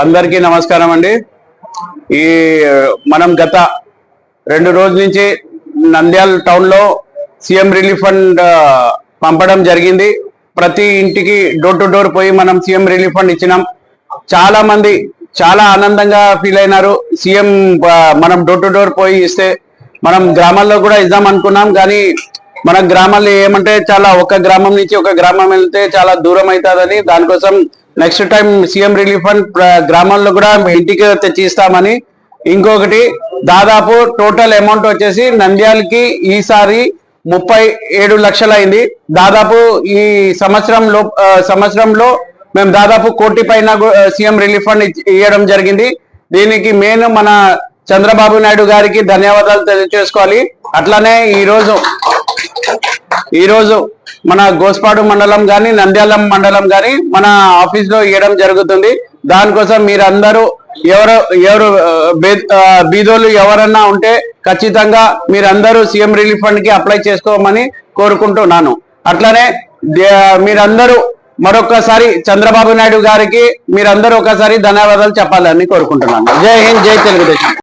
అందరికీ నమస్కారం అండి। ఈ మనం గత 2 రోజుల నుంచి నంద్యాల టౌన్ లో సీఎం రిలీఫ్ ఫండ్ పంపడం జరిగింది। ప్రతి ఇంటికి డోర్ టు డోర్ పోయి మనం సీఎం రిలీఫ్ ఫండ్ ఇచ్చినాం। చాలా మంది చాలా ఆనందంగా ఫీల్ అయినారు। సీఎం మనం డోర్ టు డోర్ పోయి ఇస్తే మనం గ్రామాల్లో కూడా ఇద్దాం అనుకున్నాం, కానీ మన గ్రామాల్లో ఏమంటే చాలా ఒక గ్రామం నుంచి ఒక గ్రామం వెళ్తే చాలా దూరం అవుతుందని దానికోసం next time CM relief fund గ్రామాల్లో కూడా ఇంటికి తెచ్చిస్తామని। ఇంకొకటి దాదాపు టోటల్ అమౌంట్ వచ్చేసి నంద్యాలకి ఈసారి 37 లక్షలు అయింది। దాదాపు ఈ సంవత్సరంలో మేము దాదాపు 1 కోటి పైన సీఎం రిలీఫ్ ఫండ్ ఇవ్వడం జరిగింది। దీనికి మెయిన్ మన చంద్రబాబు నాయుడు గారికి ధన్యవాదాలు తెలియజేసుకోవాలి। అట్లానే ఈరోజు మన గోస్పాడు మండలం కానీ నంద్యాల మండలం కానీ మన ఆఫీస్ లో ఇవ్వడం జరుగుతుంది। దానికోసం మీరందరూ ఎవరు బీదోళ్ళు ఎవరన్నా ఉంటే ఖచ్చితంగా మీరందరూ సీఎం రిలీఫ్ ఫండ్ కి అప్లై చేసుకోమని కోరుకుంటున్నాను। అట్లానే మీరందరూ మరొకసారి చంద్రబాబు నాయుడు గారికి మీరందరూ ఒకసారి ధన్యవాదాలు చెప్పాలని కోరుకుంటున్నాను। జై హింద్, జై తెలుగుదేశం।